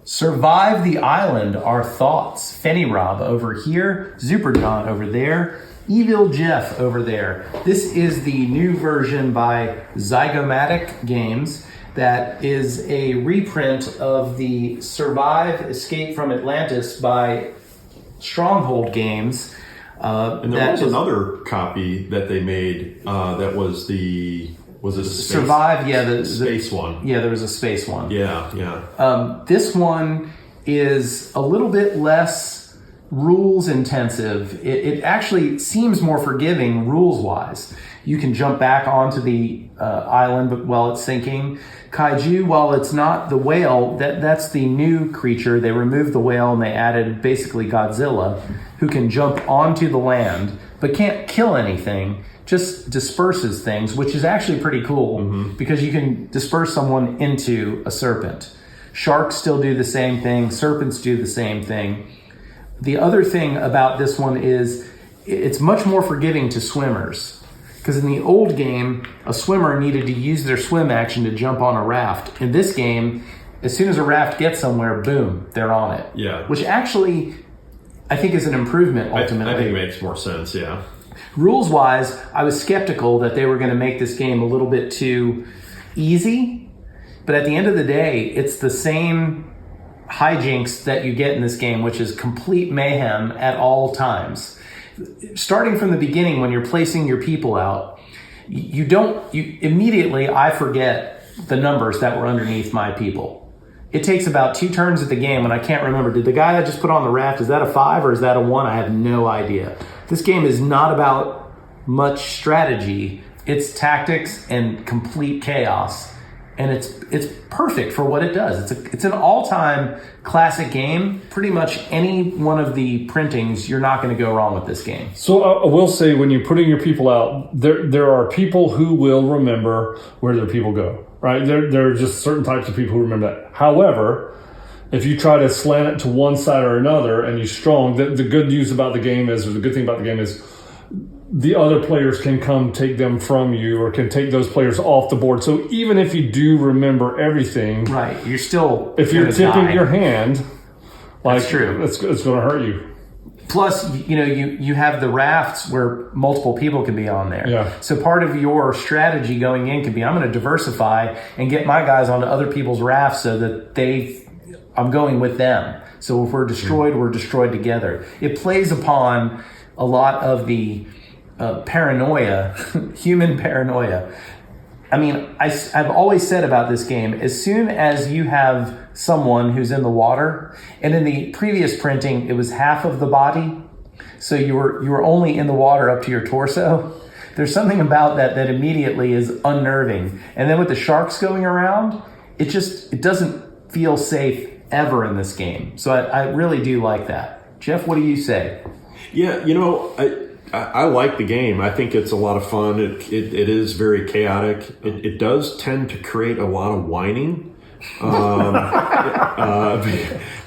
Survive the Island, Our Thoughts. Fenny Rob over here, Super John over there, Evil Jeff over there. This is the new version by Zygomatic Games that is a reprint of the Survive Escape from Atlantis by Stronghold Games. And there was another copy that they made that was the... Was it a space? Survive, yeah. The space one. Yeah, there was a space one. Yeah. This one is a little bit less rules intensive. It actually seems more forgiving rules-wise. You can jump back onto the island while it's sinking. Kaiju, while it's not the whale, that's the new creature. They removed the whale and they added basically Godzilla, who can jump onto the land but can't kill anything. Just disperses things, which is actually pretty cool because you can disperse someone into a serpent. Sharks still do the same thing. Serpents do the same thing. The other thing about this one is it's much more forgiving to swimmers, because in the old game, a swimmer needed to use their swim action to jump on a raft. In this game, as soon as a raft gets somewhere, boom, they're on it. Yeah. Which actually, I think is an improvement ultimately. I think it makes more sense, yeah. Rules-wise, I was skeptical that they were going to make this game a little bit too easy, but at the end of the day, it's the same hijinks that you get in this game, which is complete mayhem at all times. Starting from the beginning, when you're placing your people out, you immediately, I forget the numbers that were underneath my people. It takes about 2 turns of the game when I can't remember. Did the guy that just put on the raft, is that a 5 or is that a 1? I have no idea. This game is not about much strategy. It's tactics and complete chaos. And it's perfect for what it does. It's an all-time classic game. Pretty much any one of the printings, you're not going to go wrong with this game. So I will say, when you're putting your people out, there are people who will remember where their people go, right? There are just certain types of people who remember that. However, if you try to slant it to one side or another and you're strong, the good news about the game is, or the good thing about the game is, the other players can come take them from you or can take those players off the board. So even if you do remember everything, right, you're still, if you're tipping your hand, like, that's true. It's going to hurt you. Plus, you have the rafts where multiple people can be on there. Yeah. So part of your strategy going in could be, I'm going to diversify and get my guys onto other people's rafts so that I'm going with them. So if we're destroyed, we're destroyed together. It plays upon a lot of the paranoia, human paranoia. I mean, I've always said about this game, as soon as you have someone who's in the water, and in the previous printing, it was half of the body, so you were only in the water up to your torso. There's something about that immediately is unnerving. And then with the sharks going around, it doesn't feel safe ever in this game. So I really do like that. Jeff, what do you say? Yeah, I like the game. I think it's a lot of fun. It is very chaotic. It does tend to create a lot of whining,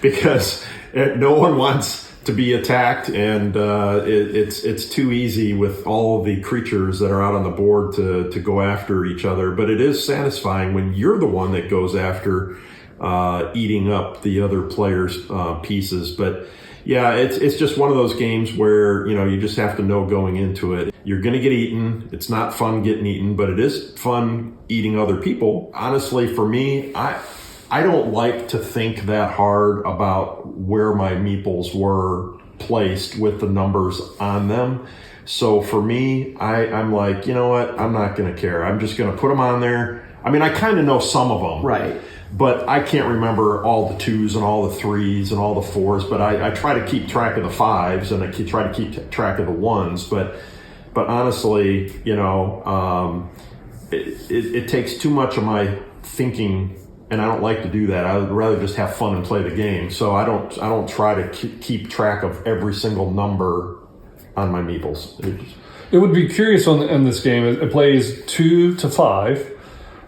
because no one wants to be attacked, and it's too easy with all the creatures that are out on the board to go after each other. But it is satisfying when you're the one that goes after eating up the other players' pieces. But yeah, it's just one of those games where, you just have to know going into it. You're going to get eaten. It's not fun getting eaten, but it is fun eating other people. Honestly, for me, I don't like to think that hard about where my meeples were placed with the numbers on them. So for me, I'm like, you know what? I'm not going to care. I'm just going to put them on there. I mean, I kind of know some of them. Right. But I can't remember all the 2s and all the 3s and all the 4s, but I try to keep track of the 5s and I try to keep track of the 1s. But honestly, it takes too much of my thinking, and I don't like to do that. I would rather just have fun and play the game. So I don't try to keep track of every single number on my meeples. It would be curious in this game. It plays 2 to 5.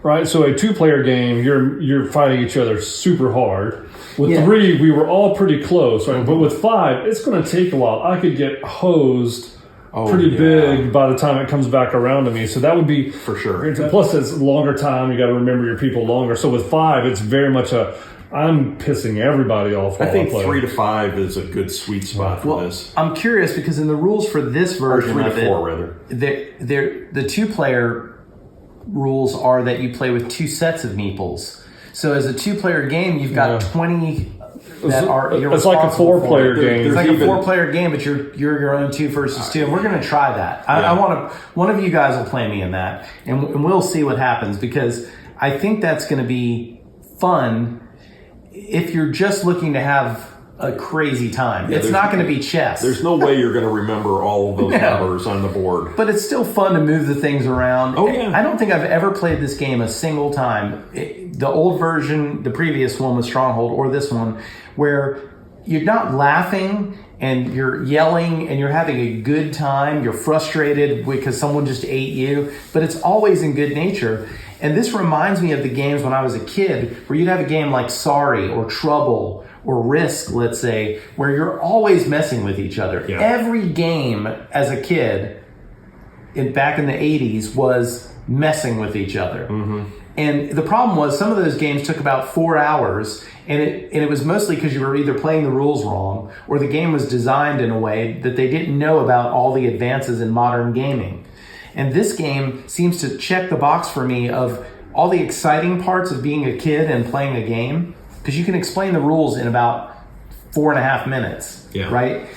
Right, so a 2-player game, you're fighting each other super hard. With 3, we were all pretty close, right? Mm-hmm. But with 5, it's going to take a while. I could get hosed pretty big by the time it comes back around to me. So that would be for sure. Plus, it's a longer time. You got to remember your people longer. So with 5, it's very much a I'm pissing everybody off. I while think play. 3 to 5 is a good sweet spot for this. I'm curious because in the rules for this Or version 3 of to 4, it, rather. the 2-player rules are that you play with 2 sets of meeples. So as a 2-player game, you've got 20 that are you're It's like a responsible 4-player for. game. It's like There's a even- 4-player game, but you're your own 2 versus 2, and we're going to try that. I want to. One of you guys will play me in that, and we'll see what happens because I think that's going to be fun if you're just looking to have a crazy time. It's not going to be chess. There's no way you're going to remember all of those numbers on the board. But it's still fun to move the things around. Oh, yeah. I don't think I've ever played this game a single time. The old version, the previous one with Stronghold, or this one, where you're not laughing and you're yelling and you're having a good time. You're frustrated because someone just ate you, but it's always in good nature. And this reminds me of the games when I was a kid where you'd have a game like Sorry or Trouble or Risk, let's say, where you're always messing with each other. Yeah. Every game as a kid back in the 80s was messing with each other. Mm-hmm. And the problem was some of those games took about 4 hours, and it was mostly because you were either playing the rules wrong or the game was designed in a way that they didn't know about all the advances in modern gaming. And this game seems to check the box for me of all the exciting parts of being a kid and playing a game, because you can explain the rules in about 4.5 minutes, right?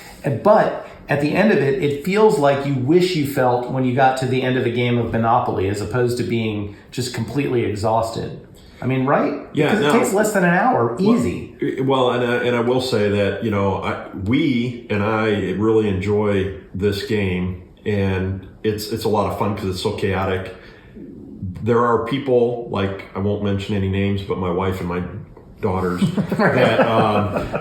But at the end of it, it feels like you wish you felt when you got to the end of a game of Monopoly, as opposed to being just completely exhausted. I mean, right? Yeah, because it takes less than an hour, easy. Well, and I will say that, you know, I really enjoy this game, and it's a lot of fun because it's so chaotic. There are people, like, I won't mention any names, but my wife and my daughters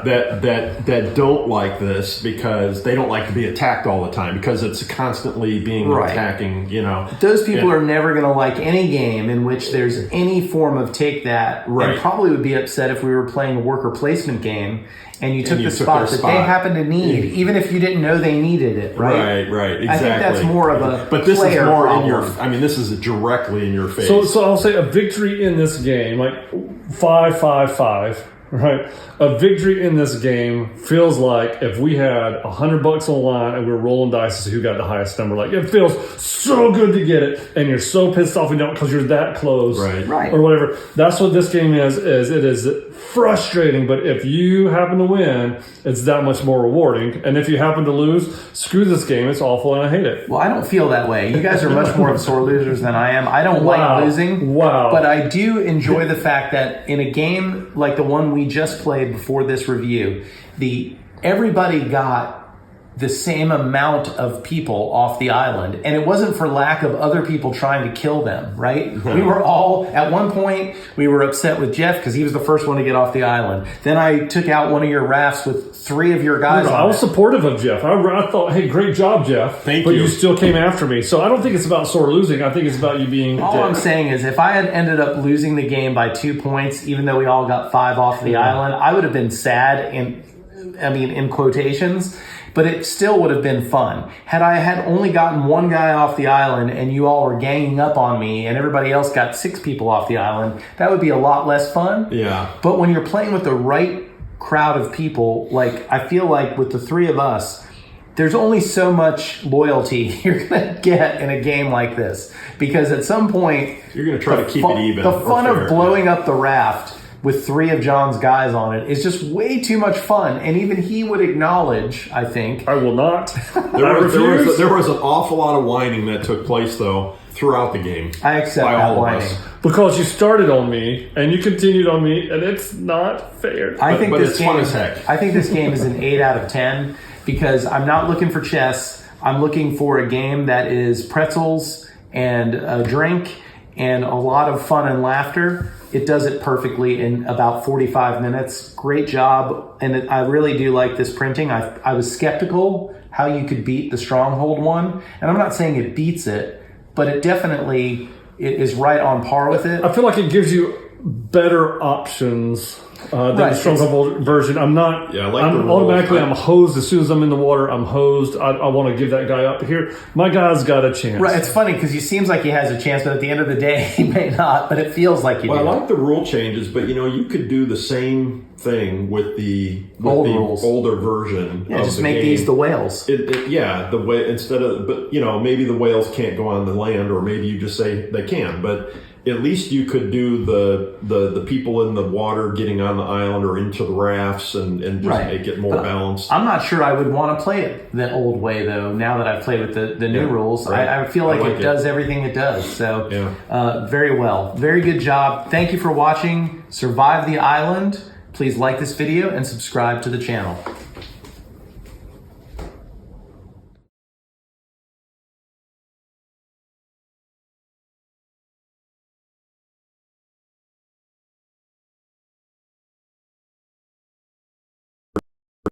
that don't like this because they don't like to be attacked all the time because it's constantly being attacking, you know. Those people are never going to like any game in which there's any form of take that, and probably would be upset if we were playing a worker placement game and you took the spot that they happen to need, even if you didn't know they needed it, right? Right, exactly. I think that's more of a But this is more problem. in your, I mean, this is directly in your face. So I'll say a victory in this game, like 5-5-5, right? A victory in this game feels like if we had $100 on the line and we were rolling dice to see who got the highest number. Like, it feels so good to get it, and you're so pissed off you don't because you're that close, right, or whatever. That's what this game is. It is frustrating, but if you happen to win, it's that much more rewarding. And if you happen to lose, screw this game. It's awful, and I hate it. Well, I don't feel that way. You guys are much more of sore losers than I am. I don't like losing. But I do enjoy the fact that in a game like the one we just played before this review, everybody got the same amount of people off the island. And it wasn't for lack of other people trying to kill them, right? We were all, at one point, we were upset with Jeff because he was the first one to get off the island. Then I took out one of your rafts with 3 of your guys on I was it. supportive of Jeff. I thought, hey, great job, Jeff. Thank but you. you still came after me. So I don't think it's about sore losing. I think it's about you being All I'm saying is if I had ended up losing the game by 2 points, even though we all got 5 off the island, I would have been sad in quotations, but it still would have been fun. Had I had only gotten one guy off the island and you all were ganging up on me and everybody else got 6 people off the island, that would be a lot less fun. Yeah. But when you're playing with the right crowd of people, like I feel like with the 3 of us, there's only so much loyalty you're going to get in a game like this. Because at some point, you're going to try to keep it even. The fun of blowing up the raft with 3 of John's guys on it is just way too much fun. And even he would acknowledge, I think. I will not. There was an awful lot of whining that took place, though, throughout the game. I accept that whining. Because you started on me, and you continued on me, and it's not fair. I think it's fun as heck. I think this game is an 8 out of 10 because I'm not looking for chess. I'm looking for a game that is pretzels and a drink and a lot of fun and laughter. It does it perfectly in about 45 minutes. Great job. And I really do like this printing. I was skeptical how you could beat the Stronghold one. And I'm not saying it beats it, but it definitely is right on par with it. I feel like it gives you better options than the Right. stronghold version. I'm not. Yeah, I like the rules. automatically. I'm hosed as soon as I'm in the water. I'm hosed. I want to give that guy up here. My guy's got a chance. Right, it's funny because he seems like he has a chance, but at the end of the day, he may not. But it feels like you Well, do. I like the rule changes, but you could do the same thing with the rules. older version. Yeah, of just the make game. these the whales. The way instead of, but maybe the whales can't go on the land, or maybe you just say they can. But at least you could do the people in the water getting on the island or into the rafts and just Right. make it more But balanced. I'm not sure I would want to play it the old way, though, now that I've played with the new Yeah, rules. right. I feel like, I like it it. does everything it does. So, Yeah. very well. Very good job. Thank you for watching Survive the Island. Please like this video and subscribe to the channel.